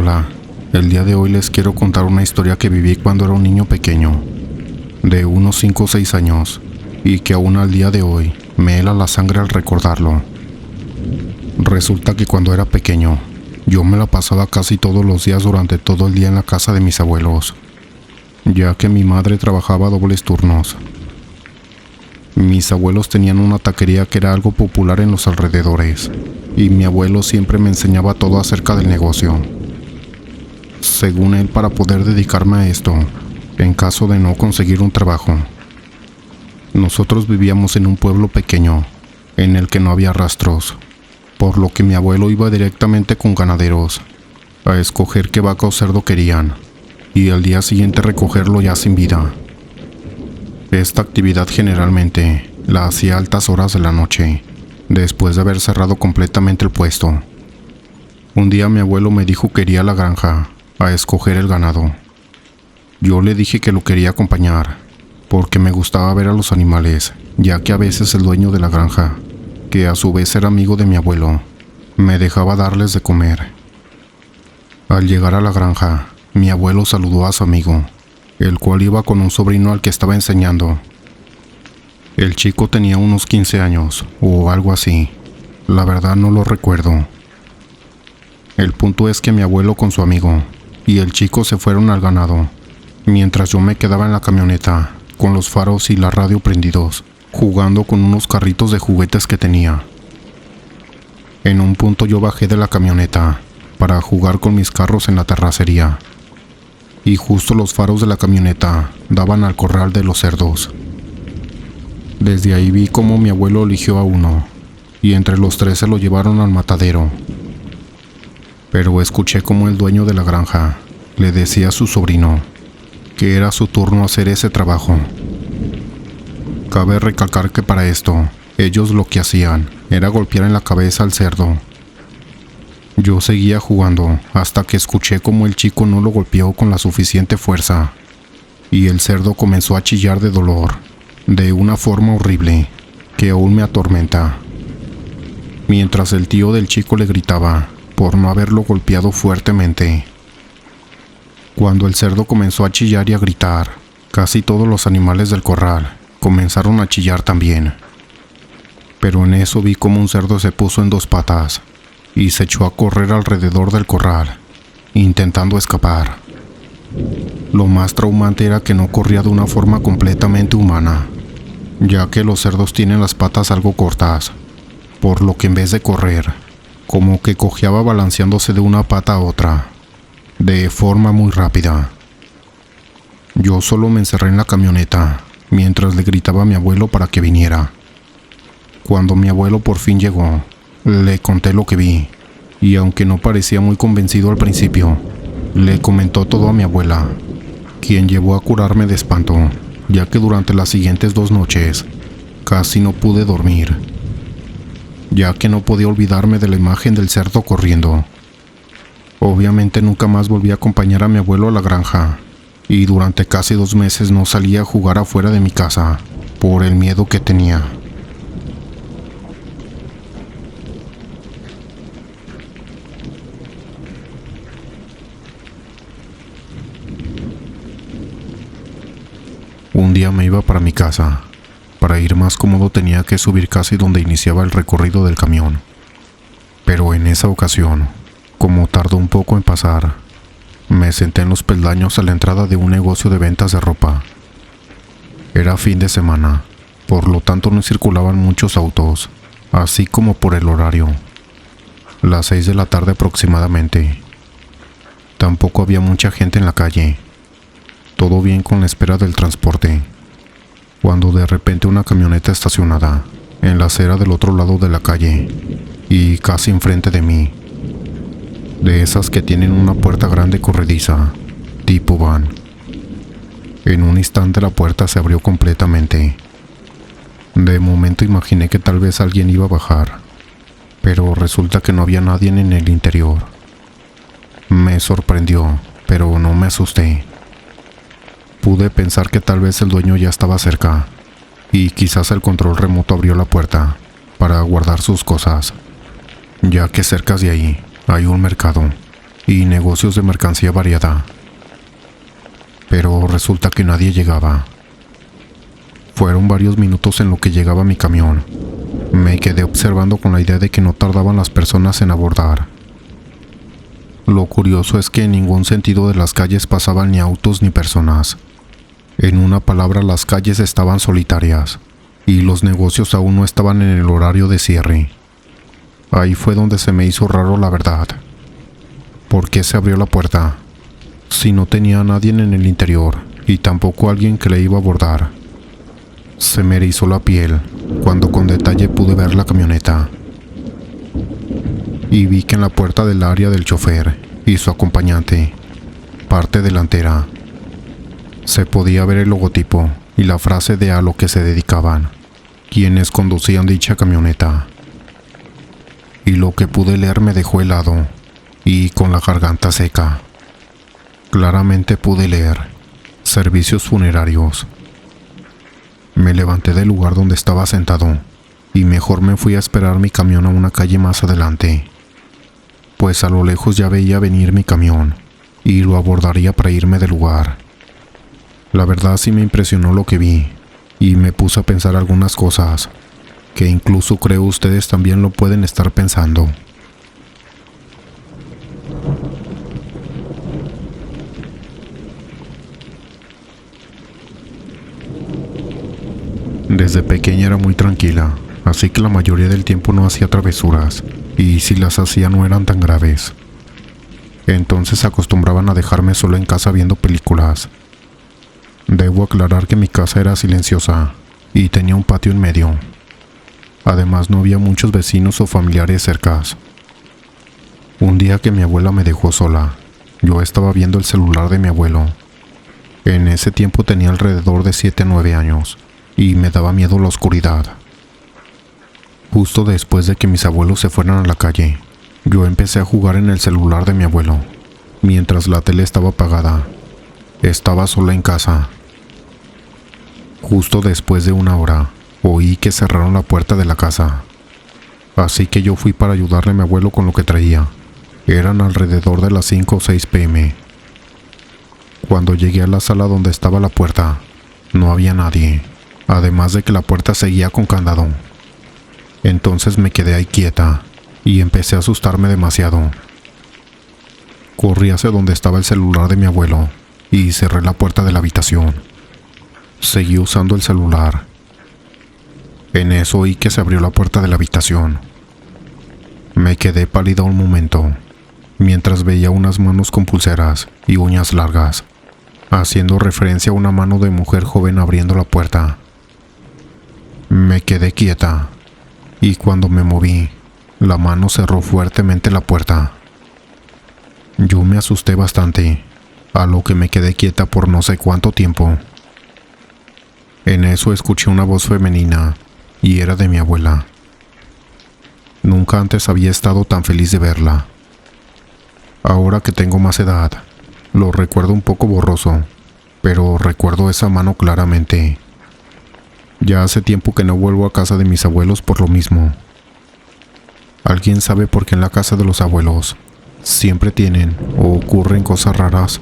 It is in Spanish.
Hola, el día de hoy les quiero contar una historia que viví cuando era un niño pequeño, de unos 5 o 6 años, y que aún al día de hoy me hela la sangre al recordarlo. Resulta que cuando era pequeño, yo me la pasaba casi todos los días durante todo el día en la casa de mis abuelos, ya que mi madre trabajaba dobles turnos. Mis abuelos tenían una taquería que era algo popular en los alrededores, y mi abuelo siempre me enseñaba todo acerca del negocio. Según él, para poder dedicarme a esto, en caso de no conseguir un trabajo. Nosotros vivíamos en un pueblo pequeño, en el que no había rastros, por lo que mi abuelo iba directamente con ganaderos, a escoger qué vaca o cerdo querían, y al día siguiente recogerlo ya sin vida. Esta actividad generalmente la hacía a altas horas de la noche, después de haber cerrado completamente el puesto. Un día mi abuelo me dijo que iría a la granja a escoger el ganado. Yo le dije que lo quería acompañar, porque me gustaba ver a los animales, ya que a veces el dueño de la granja, que a su vez era amigo de mi abuelo, me dejaba darles de comer. Al llegar a la granja, mi abuelo saludó a su amigo, el cual iba con un sobrino al que estaba enseñando. El chico tenía unos 15 años, o algo así. La verdad no lo recuerdo. El punto es que mi abuelo con su amigo y el chico se fueron al ganado, mientras yo me quedaba en la camioneta, con los faros y la radio prendidos, jugando con unos carritos de juguetes que tenía. En un punto yo bajé de la camioneta para jugar con mis carros en la terracería, y justo los faros de la camioneta daban al corral de los cerdos. Desde ahí vi cómo mi abuelo eligió a uno, y entre los 3 se lo llevaron al matadero. Pero escuché cómo el dueño de la granja le decía a su sobrino que era su turno hacer ese trabajo. Cabe recalcar que para esto, ellos lo que hacían era golpear en la cabeza al cerdo. Yo seguía jugando hasta que escuché cómo el chico no lo golpeó con la suficiente fuerza, y el cerdo comenzó a chillar de dolor, de una forma horrible que aún me atormenta, mientras el tío del chico le gritaba por no haberlo golpeado fuertemente. Cuando el cerdo comenzó a chillar y a gritar, casi todos los animales del corral comenzaron a chillar también. Pero en eso vi como un cerdo se puso en 2 patas y se echó a correr alrededor del corral, intentando escapar. Lo más traumante era que no corría de una forma completamente humana, ya que los cerdos tienen las patas algo cortas, por lo que en vez de correr, como que cojeaba balanceándose de una pata a otra, de forma muy rápida. Yo solo me encerré en la camioneta, mientras le gritaba a mi abuelo para que viniera. Cuando mi abuelo por fin llegó, le conté lo que vi, y aunque no parecía muy convencido al principio, le comentó todo a mi abuela, quien llevó a curarme de espanto, ya que durante las siguientes 2 noches casi no pude dormir, ya que no podía olvidarme de la imagen del cerdo corriendo. Obviamente nunca más volví a acompañar a mi abuelo a la granja, y durante casi 2 meses no salía a jugar afuera de mi casa, por el miedo que tenía. Un día me iba para mi casa. Para ir más cómodo tenía que subir casi donde iniciaba el recorrido del camión. Pero en esa ocasión, como tardó un poco en pasar, me senté en los peldaños a la entrada de un negocio de ventas de ropa. Era fin de semana, por lo tanto no circulaban muchos autos, así como por el horario. Las 6 de la tarde aproximadamente. Tampoco había mucha gente en la calle. Todo bien con la espera del transporte, cuando de repente una camioneta estacionada en la acera del otro lado de la calle y casi enfrente de mí, de esas que tienen una puerta grande corrediza, tipo van. En un instante la puerta se abrió completamente. De momento imaginé que tal vez alguien iba a bajar, pero resulta que no había nadie en el interior. Me sorprendió, pero no me asusté. Pude pensar que tal vez el dueño ya estaba cerca, y quizás el control remoto abrió la puerta para guardar sus cosas, ya que cerca de ahí hay un mercado, y negocios de mercancía variada. Pero resulta que nadie llegaba. Fueron varios minutos en lo que llegaba mi camión. Me quedé observando con la idea de que no tardaban las personas en abordar. Lo curioso es que en ningún sentido de las calles pasaban ni autos ni personas. En una palabra, las calles estaban solitarias y los negocios aún no estaban en el horario de cierre. Ahí fue donde se me hizo raro, la verdad. ¿Por qué se abrió la puerta si no tenía a nadie en el interior y tampoco alguien que le iba a abordar? Se me erizó la piel cuando con detalle pude ver la camioneta y vi que en la puerta del área del chofer y su acompañante, parte delantera, se podía ver el logotipo y la frase de a lo que se dedicaban quienes conducían dicha camioneta. Y lo que pude leer me dejó helado y con la garganta seca. Claramente pude leer: servicios funerarios. Me levanté del lugar donde estaba sentado y mejor me fui a esperar mi camión a una calle más adelante, pues a lo lejos ya veía venir mi camión y lo abordaría para irme del lugar. La verdad sí me impresionó lo que vi y me puse a pensar algunas cosas que incluso creo ustedes también lo pueden estar pensando. Desde pequeña era muy tranquila, así que la mayoría del tiempo no hacía travesuras, y si las hacía no eran tan graves. Entonces acostumbraban a dejarme solo en casa viendo películas. Debo aclarar que mi casa era silenciosa y tenía un patio en medio. Además no había muchos vecinos o familiares cercanos. Un día que mi abuela me dejó sola, yo estaba viendo el celular de mi abuelo. En ese tiempo tenía alrededor de 7 o 9 años y me daba miedo la oscuridad. Justo después de que mis abuelos se fueran a la calle, yo empecé a jugar en el celular de mi abuelo, mientras la tele estaba apagada. Estaba sola en casa. Justo después de una hora, oí que cerraron la puerta de la casa. Así que yo fui para ayudarle a mi abuelo con lo que traía. Eran alrededor de las 5 o 6 p.m. Cuando llegué a la sala donde estaba la puerta, no había nadie, además de que la puerta seguía con candado. Entonces me quedé ahí quieta y empecé a asustarme demasiado. Corrí hacia donde estaba el celular de mi abuelo y cerré la puerta de la habitación. Seguí usando el celular. En eso oí que se abrió la puerta de la habitación. Me quedé pálida un momento, mientras veía unas manos con pulseras y uñas largas, haciendo referencia a una mano de mujer joven abriendo la puerta. Me quedé quieta, y cuando me moví, la mano cerró fuertemente la puerta. Yo me asusté bastante, a lo que me quedé quieta por no sé cuánto tiempo. En eso escuché una voz femenina, y era de mi abuela. Nunca antes había estado tan feliz de verla. Ahora que tengo más edad, lo recuerdo un poco borroso, pero recuerdo esa mano claramente. Ya hace tiempo que no vuelvo a casa de mis abuelos por lo mismo. ¿Alguien sabe por qué en la casa de los abuelos siempre tienen o ocurren cosas raras?